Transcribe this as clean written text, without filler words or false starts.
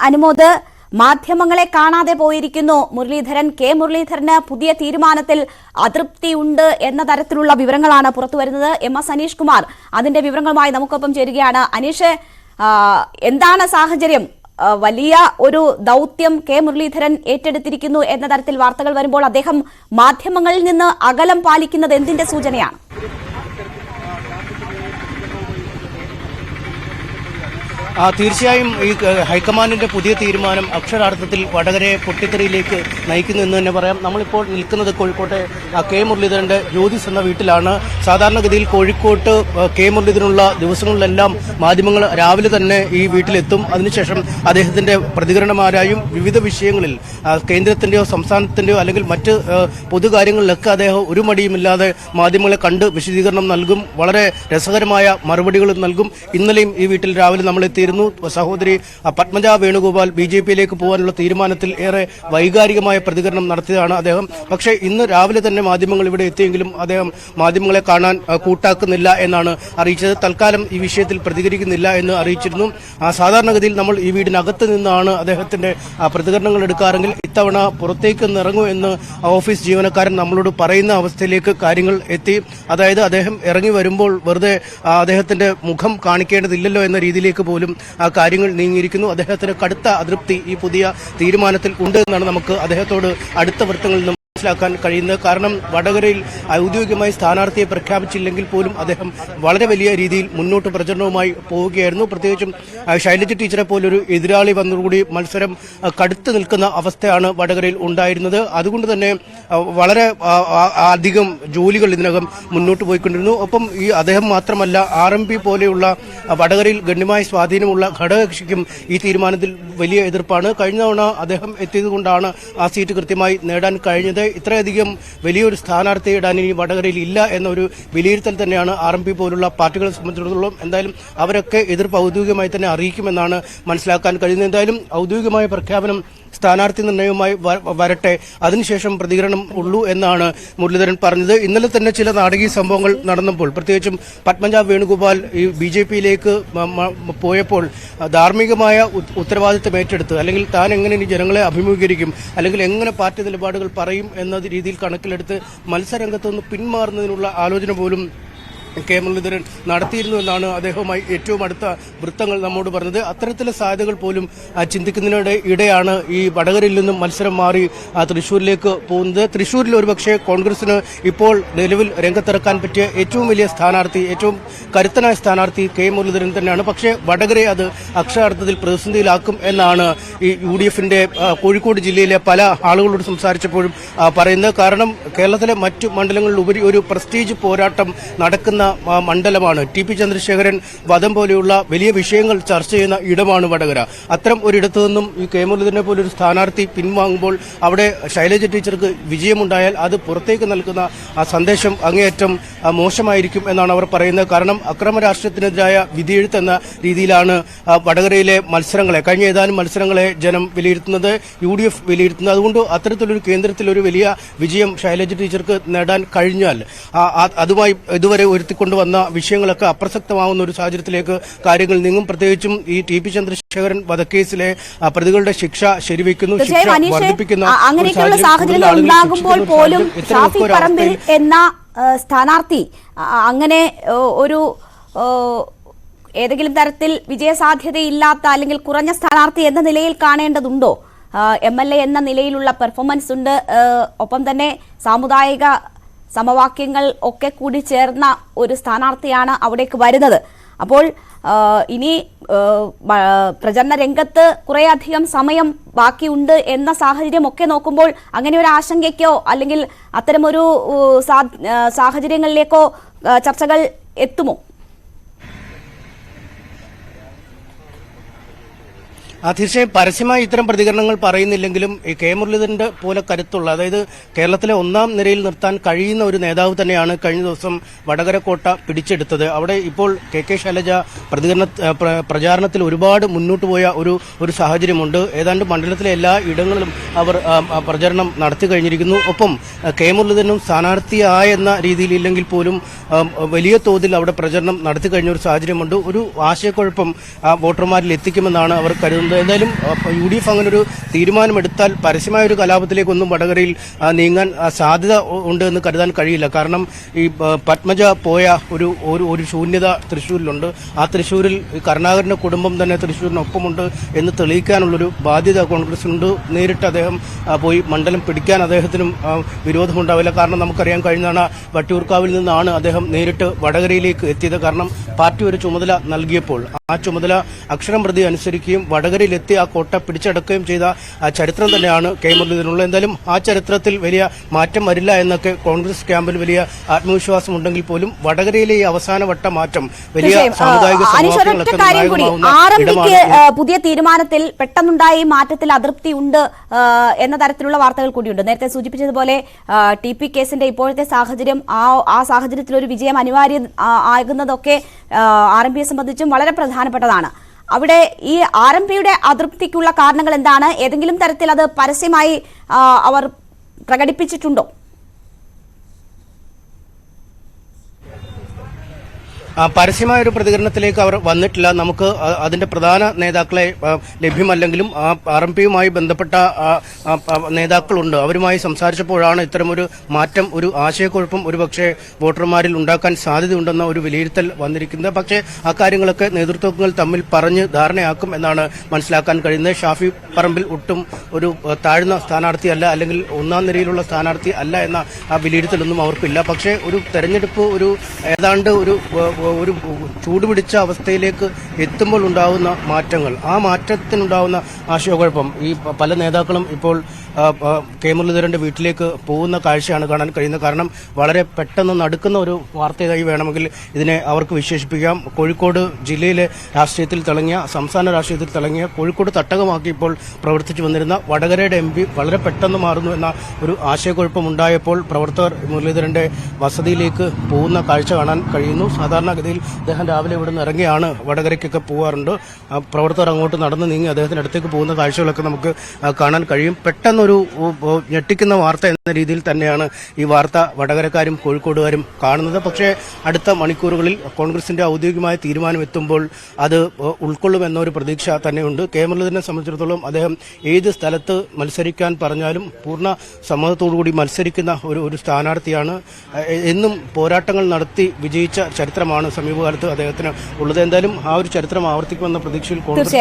അനുമോദ്, മാധ്യമങ്ങളെ കാണാതെ പോയിരിക്കുന്നു മുരളീധരൻ. കെ മുരളീധരന് പുതിയ തീരുമാനത്തിൽ അതൃപ്തിയുണ്ട് എന്ന തരത്തിലുള്ള വിവരങ്ങളാണ് പുറത്തുവരുന്നത്. എസ് അനീഷ് കുമാർ അതിന്റെ വിവരങ്ങളുമായി നമുക്കൊപ്പം ചേരുകയാണ്. അനീഷ്, എന്താണ് സാഹചര്യം? വലിയ ഒരു ദൗത്യം കെ മുരളീധരൻ ഏറ്റെടുത്തിരിക്കുന്നു എന്ന തരത്തിൽ വാർത്തകൾ വരുമ്പോൾ അദ്ദേഹം മാധ്യമങ്ങളിൽ നിന്ന് അകലം പാലിക്കുന്നത് എന്തിന്റെ സൂചനയാണ്? തീർച്ചയായും ഈ ഹൈക്കമാൻഡിന്റെ പുതിയ തീരുമാനം അക്ഷരാർത്ഥത്തിൽ വടകരയെ പൊട്ടിത്തെറിയിലേക്ക് നയിക്കുന്നു എന്ന് തന്നെ പറയാം. നമ്മളിപ്പോൾ നിൽക്കുന്നത് കോഴിക്കോട്ടെ കെ മുരളീധരന്റെ ജ്യോതിസ് എന്ന വീട്ടിലാണ്. സാധാരണഗതിയിൽ കോഴിക്കോട്ട് കെ മുരളീധരനുള്ള ദിവസങ്ങളിലെല്ലാം മാധ്യമങ്ങൾ രാവിലെ തന്നെ ഈ വീട്ടിലെത്തും. അതിനുശേഷം അദ്ദേഹത്തിന്റെ പ്രതികരണമാരായും വിവിധ വിഷയങ്ങളിൽ കേന്ദ്രത്തിന്റെയോ സംസ്ഥാനത്തിന്റെയോ അല്ലെങ്കിൽ മറ്റ് പൊതുകാര്യങ്ങളിലൊക്കെ അദ്ദേഹം ഒരു മടിയുമില്ലാതെ മാധ്യമങ്ങളെ കണ്ട് വിശദീകരണം നൽകും. വളരെ രസകരമായ മറുപടികളും നൽകും. ഇന്നലെയും ഈ വീട്ടിൽ രാവിലെ നമ്മൾ സഹോദരി പത്മജ വേണുഗോപാൽ ബിജെപിയിലേക്ക് പോകാനുള്ള തീരുമാനത്തിൽ ഏറെ വൈകാരികമായ പ്രതികരണം നടത്തിയതാണ് അദ്ദേഹം. പക്ഷേ ഇന്ന് രാവിലെ തന്നെ മാധ്യമങ്ങൾ ഇവിടെ എത്തിയെങ്കിലും അദ്ദേഹം മാധ്യമങ്ങളെ കാണാൻ കൂട്ടാക്കുന്നില്ല എന്നാണ് അറിയിച്ചത്. തൽക്കാലം ഈ വിഷയത്തിൽ പ്രതികരിക്കുന്നില്ല എന്ന് അറിയിച്ചിരുന്നു. സാധാരണഗതിയിൽ നമ്മൾ ഈ വീടിനകത്ത് നിന്നാണ് അദ്ദേഹത്തിന്റെ പ്രതികരണങ്ങൾ എടുക്കാറെങ്കിൽ ഇത്തവണ പുറത്തേക്ക് ഇറങ്ങൂ എന്ന് ഓഫീസ് ജീവനക്കാരൻ നമ്മളോട് പറയുന്ന അവസ്ഥയിലേക്ക് കാര്യങ്ങൾ എത്തി. അതായത് അദ്ദേഹം ഇറങ്ങി വരുമ്പോൾ വെറുതെ അദ്ദേഹത്തിന്റെ മുഖം കാണിക്കേണ്ടതില്ലല്ലോ എന്ന രീതിയിലേക്ക് പോലും കാര്യങ്ങൾ നീങ്ങിയിരിക്കുന്നു. അദ്ദേഹത്തിന് കടുത്ത അതൃപ്തി ഈ പുതിയ തീരുമാനത്തിൽ ഉണ്ട് എന്നാണ് നമുക്ക് അദ്ദേഹത്തോട് അടുത്ത വൃത്തങ്ങളിൽ നിന്നും മനസ്സിലാക്കാൻ കഴിയുന്നത്. കാരണം വടകരയിൽ ഔദ്യോഗികമായി സ്ഥാനാർത്ഥിയെ പ്രഖ്യാപിച്ചില്ലെങ്കിൽ പോലും അദ്ദേഹം വളരെ വലിയ രീതിയിൽ മുന്നോട്ട് പ്രചരണവുമായി പോവുകയായിരുന്നു. പ്രത്യേകിച്ചും ശൈലജ ടീച്ചറെ പോലൊരു എതിരാളി വന്നതോടുകൂടി മത്സരം കടുത്തു നിൽക്കുന്ന അവസ്ഥയാണ് വടകരയിൽ ഉണ്ടായിരുന്നത്. അതുകൊണ്ട് തന്നെ വളരെ അധികം ജോലികൾ ഇതിനകം മുന്നോട്ട് പോയിക്കൊണ്ടിരുന്നു. ഒപ്പം ഈ അദ്ദേഹം മാത്രമല്ല, RMP പോലെയുള്ള വടകരയിൽ ഗണ്യമായ സ്വാധീനമുള്ള ഘടകകക്ഷിക്കും ഈ തീരുമാനത്തിൽ വലിയ എതിർപ്പാണ്. കഴിഞ്ഞ തവണ അദ്ദേഹം എത്തിയതുകൊണ്ടാണ് ആ സീറ്റ് കൃത്യമായി നേടാൻ കഴിഞ്ഞത്. ഇത്രയധികം വലിയൊരു സ്ഥാനാർത്ഥിയെ ഇടാൻ ഇനി വടകരയിൽ ഇല്ല എന്നൊരു വിലയിരുത്തൽ തന്നെയാണ് RMP പോലുള്ള പാർട്ടികളെ സംബന്ധിച്ചിടത്തോളം. എന്തായാലും അവരൊക്കെ എതിർപ്പ് ഔദ്യോഗികമായി തന്നെ അറിയിക്കുമെന്നാണ് മനസ്സിലാക്കാൻ കഴിയുന്നത്. എന്തായാലും ഔദ്യോഗികമായ പ്രഖ്യാപനം സ്ഥാനാർത്ഥി നിർണയവുമായി വരട്ടെ, അതിനുശേഷം പ്രതികരണം ഉള്ളൂ എന്നാണ് മുരളീധരൻ പറഞ്ഞത്. ഇന്നലെ തന്നെ ചില നാടകീയ സംഭവങ്ങൾ നടന്നപ്പോൾ, പ്രത്യേകിച്ചും പത്മജ വേണുഗോപാൽ ഈ BJPയിലേക്ക് പോയപ്പോൾ ധാർമ്മികമായ ഉത്തരവാദിത്തം ഏറ്റെടുത്ത് അല്ലെങ്കിൽ താൻ എങ്ങനെ ഇനി ജനങ്ങളെ അഭിമുഖീകരിക്കും അല്ലെങ്കിൽ എങ്ങനെ പാർട്ടി നിലപാടുകൾ പറയും എന്ന രീതിയിൽ കണക്കിലെടുത്ത് മത്സരരംഗത്ത് നിന്ന് പിന്മാറുന്നതിനുള്ള ആലോചന പോലും കെ മുരളീധരൻ നടത്തിയിരുന്നു എന്നാണ് അദ്ദേഹവുമായി ഏറ്റവും അടുത്ത വൃത്തങ്ങൾ നമ്മോട് പറഞ്ഞത്. അത്തരത്തിലെ സാധ്യതകൾ പോലും ചിന്തിക്കുന്നതിനിടെയാണ് ഈ വടകരയിൽ നിന്നും മത്സരം മാറി തൃശ്ശൂരിലേക്ക് പോകുന്നത്. തൃശ്ശൂരിൽ ഒരുപക്ഷെ കോൺഗ്രസിന് ഇപ്പോൾ നിലവിൽ രംഗത്തിറക്കാൻ പറ്റിയ ഏറ്റവും വലിയ സ്ഥാനാർത്ഥി, ഏറ്റവും കരുത്തനായ സ്ഥാനാർത്ഥി കെ മുരളീധരൻ തന്നെയാണ്. പക്ഷേ വടകരയെ അത് അക്ഷരാർത്ഥത്തിൽ പ്രതിസന്ധിയിലാക്കും എന്നാണ് ഈ UDFന്റെ കോഴിക്കോട് ജില്ലയിലെ പല ആളുകളോട് സംസാരിച്ചപ്പോഴും പറയുന്നത്. കാരണം കേരളത്തിലെ മറ്റു മണ്ഡലങ്ങളിലുപരി ഒരു പ്രസ്റ്റീജ് പോരാട്ടം നടക്കുന്ന മണ്ഡലമാണ്. TP ചന്ദ്രശേഖരൻ വധം പോലെയുള്ള വലിയ വിഷയങ്ങൾ ചർച്ച ചെയ്യുന്ന ഇടമാണ് വടകര. അത്തരം ഒരിടത്തു നിന്നും ഈ കെ മുരളീധരനെ പോലൊരു സ്ഥാനാർത്ഥി പിൻവാങ്ങുമ്പോൾ അവിടെ ശൈലജ ടീച്ചർക്ക് വിജയമുണ്ടായാൽ അത് പുറത്തേക്ക് നൽകുന്ന ആ സന്ദേശം അങ്ങേയറ്റം മോശമായിരിക്കും എന്നാണ് അവർ പറയുന്നത്. കാരണം അക്രമ രാഷ്ട്രീയത്തിനെതിരായ വിധിയെഴുത്ത് എന്ന രീതിയിലാണ് വടകരയിലെ മത്സരങ്ങളെ, കഴിഞ്ഞ ഏതാനും മത്സരങ്ങളെ ജനം വിലയിരുത്തുന്നത്, UDF വിലയിരുത്തുന്നത്. അതുകൊണ്ട് അത്തരത്തിലൊരു കേന്ദ്രത്തിൽ ഒരു വലിയ വിജയം ശൈലജ ടീച്ചർക്ക് നേടാൻ കഴിഞ്ഞാൽ അതുമായി ഇതുവരെ കൊണ്ടുവന്ന വിഷയങ്ങളൊക്കെ അപ്രസക്തമാവുന്ന ഒരു സാഹചര്യത്തിലേക്ക് കാര്യങ്ങൾ നീങ്ങും. പ്രത്യേകിച്ചും ഈ TP ചന്ദ്രശേഖരൻ വധക്കേസിലെ പ്രതികളുടെ ശിക്ഷ ശരിവെക്കുന്നു, ശിക്ഷ വർദ്ധിപ്പിക്കുന്ന അങ്ങനെയൊക്കെയുള്ള സാഹചര്യങ്ങൾ ഉണ്ടാകുമ്പോൾ പോലും ഷാഫി പറമ്പിൽ എന്ന സ്ഥാനാർത്ഥി അങ്ങനെ ഒരു ഏതെങ്കിലും തരത്തിൽ വിജയസാധ്യതയില്ലാത്ത അല്ലെങ്കിൽ കുറഞ്ഞ സ്ഥാനാർത്ഥി എന്ന നിലയിൽ കാണേണ്ടതുണ്ടോ? MLA എന്ന നിലയിലുള്ള പെർഫോമൻസ് ഉണ്ട്, ഒപ്പം തന്നെ സാമുദായിക സമവാക്യങ്ങൾ ഒക്കെ കൂടി ചേർന്ന ഒരു സ്ഥാനാർത്ഥിയാണ് അവിടേക്ക് വരുന്നത്. അപ്പോൾ ഇനി പ്രചരണ രംഗത്ത് കുറേയധികം സമയം ബാക്കിയുണ്ട് എന്ന സാഹചര്യം ഒക്കെ നോക്കുമ്പോൾ അങ്ങനെ ഒരു ആശങ്കയ്ക്കോ അല്ലെങ്കിൽ അത്തരമൊരു സാഹചര്യങ്ങളിലേക്കോ ചർച്ചകൾ എത്തുമോ? തീർച്ചയായും പരസ്യമായി ഇത്തരം പ്രതികരണങ്ങൾ പറയുന്നില്ലെങ്കിലും ഈ കെ മുരളീധരന്റെ പോലെ കരുത്തുള്ള, അതായത് കേരളത്തിലെ ഒന്നാം നിരയിൽ നിർത്താൻ കഴിയുന്ന ഒരു നേതാവ് തന്നെയാണ് കഴിഞ്ഞ ദിവസം വടകര കോട്ട പിടിച്ചെടുത്തത്. അവിടെ ഇപ്പോൾ KK ശൈലജ പ്രചാരണത്തിൽ ഒരുപാട് മുന്നോട്ട് പോയ ഒരു സാഹചര്യമുണ്ട്. ഏതാണ്ട് മണ്ഡലത്തിലെ എല്ലാ ഇടങ്ങളിലും അവർ പ്രചരണം നടത്തി കഴിഞ്ഞിരിക്കുന്നു. ഒപ്പം കെ മുരളീധരനും സ്ഥാനാർത്ഥിയായെന്ന രീതിയിലില്ലെങ്കിൽ പോലും വലിയ തോതിൽ അവിടെ പ്രചരണം നടത്തി കഴിഞ്ഞ ഒരു സാഹചര്യമുണ്ട്. ഒരു ആശയക്കുഴപ്പം വോട്ടർമാരിൽ എത്തിക്കുമെന്നാണ് അവർ കരുതുന്നത്. ഉണ്ട്. എന്തായാലും UDF അങ്ങനെ ഒരു തീരുമാനമെടുത്താൽ പരസ്യമായ ഒരു കലാപത്തിലേക്കൊന്നും വടകരയിൽ നീങ്ങാൻ സാധ്യത ഉണ്ട് എന്ന് കരുതാൻ കഴിയില്ല. കാരണം ഈ പത്മജ പോയ ഒരു ശൂന്യത തൃശ്ശൂരിലുണ്ട്. ആ തൃശ്ശൂരിൽ കരുണാകരന്റെ കുടുംബം തന്നെ തൃശ്ശൂരിനൊപ്പമുണ്ട് എന്ന് തെളിയിക്കാനുള്ളൊരു ബാധ്യത കോൺഗ്രസിനുണ്ട്. നേരിട്ട് അദ്ദേഹം പോയി മണ്ഡലം പിടിക്കാൻ അദ്ദേഹത്തിനും വിരോധമുണ്ടാവില്ല. കാരണം നമുക്കറിയാൻ കഴിഞ്ഞാണ് വട്ടിയൂർക്കാവിൽ നിന്നാണ് അദ്ദേഹം നേരിട്ട് വടകരയിലേക്ക് എത്തിയത്. കാരണം പാർട്ടി ഒരു ചുമതല നൽകിയപ്പോൾ ആ ചുമതല അക്ഷരം പ്രതി അനുസരിക്കുകയും വടകരയിലെത്തി ആ കോട്ട പിടിച്ചടക്കുകയും ചെയ്ത ചരിത്രം തന്നെയാണ് കെ മുരളീധരനുള്ളത്. എന്തായാലും ആ ചരിത്രത്തിൽ വലിയ മാറ്റം വരില്ല എന്നൊക്കെ കോൺഗ്രസ് ക്യാമ്പിൽ വലിയ ആത്മവിശ്വാസം ഉണ്ടെങ്കിൽ പോലും വടകരയിലെ ഈ അവസാനവട്ട മാറ്റം വലിയ സാമുദായിക സമവാക്യങ്ങളൊക്കെ പുതിയ തീരുമാനത്തിൽ പെട്ടെന്നുണ്ടായ ഈ മാറ്റത്തിൽ അതൃപ്തി ഉണ്ട് എന്ന തരത്തിലുള്ള വാർത്തകൾ കൂടിയുണ്ട്. നേരത്തെ സൂചിപ്പിച്ചതുപോലെ TP കേസിന്റെ ഇപ്പോഴത്തെ സാഹചര്യം, ആ സാഹചര്യത്തിൽ ഒരു വിജയം അനിവാര്യം ആകുന്നതൊക്കെ RMPയെ സംബന്ധിച്ചും വളരെ പ്രധാനപ്പെട്ടതാണ്. അവിടെ ഈ RMPയുടെ അതൃപ്തിക്കുള്ള കാരണങ്ങൾ എന്താണ്? ഏതെങ്കിലും തരത്തിൽ അത് പരസ്യമായി അവർ പ്രകടിപ്പിച്ചിട്ടുണ്ടോ? പരസ്യമായ ഒരു പ്രതികരണത്തിലേക്ക് അവർ വന്നിട്ടില്ല. നമുക്ക് അതിന്റെ പ്രധാന നേതാക്കളെ ലഭ്യമല്ലെങ്കിലും RMPയുമായി ബന്ധപ്പെട്ട നേതാക്കളുണ്ട്. അവരുമായി സംസാരിച്ചപ്പോഴാണ് ഇത്തരമൊരു മാറ്റം, ഒരു ആശയക്കുഴപ്പം ഒരുപക്ഷെ വോട്ടർമാരിൽ ഉണ്ടാക്കാൻ സാധ്യതയുണ്ടെന്ന ഒരു വിലയിരുത്തൽ വന്നിരിക്കുന്നത്. പക്ഷേ ആ കാര്യങ്ങളൊക്കെ നേതൃത്വങ്ങൾ തമ്മിൽ പറഞ്ഞ് ധാരണയാക്കും എന്നാണ് മനസ്സിലാക്കാൻ കഴിയുന്നത്. ഷാഫി പറമ്പിൽ ഒട്ടും ഒരു താഴ്ന്ന സ്ഥാനാർത്ഥിയല്ല, അല്ലെങ്കിൽ ഒന്നാം നിരയിലുള്ള സ്ഥാനാർത്ഥി അല്ല എന്ന ആ വിലയിരുത്തലൊന്നും അവർക്കില്ല. പക്ഷേ ഒരു തെരഞ്ഞെടുപ്പ് ഏതാണ്ട് ഒരു ചൂടുപിടിച്ച അവസ്ഥയിലേക്ക് എത്തുമ്പോൾ ഉണ്ടാകുന്ന മാറ്റങ്ങൾ, ആ മാറ്റത്തിനുണ്ടാകുന്ന ആശയക്കുഴപ്പം ഈ പല നേതാക്കളും ഇപ്പോൾ കെ മുരളീധരന്റെ വീട്ടിലേക്ക് പോകുന്ന കാഴ്ചയാണ് കാണാൻ കഴിയുന്നത്. കാരണം വളരെ പെട്ടെന്ന് നടക്കുന്ന ഒരു വാർത്തയായി വേണമെങ്കിൽ ഇതിനെ അവർക്ക് വിശേഷിപ്പിക്കാം. കോഴിക്കോട് ജില്ലയിലെ രാഷ്ട്രീയത്തിൽ തിളങ്ങിയ, സംസ്ഥാന രാഷ്ട്രീയത്തിൽ തിളങ്ങിയ, കോഴിക്കോട് തട്ടകമാക്കി ഇപ്പോൾ പ്രവർത്തിച്ചു വന്നിരുന്ന വടകരയുടെ MP വളരെ പെട്ടെന്ന് മാറുന്നു എന്ന ഒരു ആശയക്കുഴപ്പമുണ്ടായപ്പോൾ പ്രവർത്തകർ മുരളീധരന്റെ വസതിയിലേക്ക് പോകുന്ന കാഴ്ച കാണാൻ കഴിയുന്നു. സാധാരണഗതിയിൽ അദ്ദേഹം രാവിലെ ഇവിടെ നിന്ന് ഇറങ്ങിയാണ് വടകരയ്ക്കൊക്കെ പോകാറുണ്ട്. പ്രവർത്തകർ അങ്ങോട്ട് നടന്നു നീങ്ങി അദ്ദേഹത്തിന്റെ അടുത്തേക്ക് പോകുന്ന കാഴ്ചകളൊക്കെ നമുക്ക് കാണാൻ കഴിയും. പെട്ടെന്നൊരു ഞെട്ടിക്കുന്ന വാർത്ത എന്ന രീതിയിൽ തന്നെയാണ് ഈ വാർത്ത വടകരക്കാരും കോഴിക്കോടുകാരും കാണുന്നത്. പക്ഷേ അടുത്ത മണിക്കൂറുകളിൽ കോൺഗ്രസിന്റെ ഔദ്യോഗികമായ തീരുമാനം എത്തുമ്പോൾ അത് ഉൾക്കൊള്ളുമെന്നൊരു പ്രതീക്ഷ തന്നെയുണ്ട്. കെ മുരളീധരനെ സംബന്ധിച്ചിടത്തോളം അദ്ദേഹം ഏത് സ്ഥലത്ത് മത്സരിക്കാൻ പറഞ്ഞാലും പൂർണ്ണ സമ്മതത്തോടുകൂടി മത്സരിക്കുന്ന ഒരു സ്ഥാനാർത്ഥിയാണ്. എന്നും പോരാട്ടങ്ങൾ നടത്തി വിജയിച്ച ചരിത്രമാണ് സമീപകാലത്ത് അദ്ദേഹത്തിന് ഉള്ളത്. എന്തായാലും ആ ഒരു ചരിത്രം ആവർത്തിക്കുമെന്ന പ്രതീക്ഷയിൽ കോൺഗ്രസ്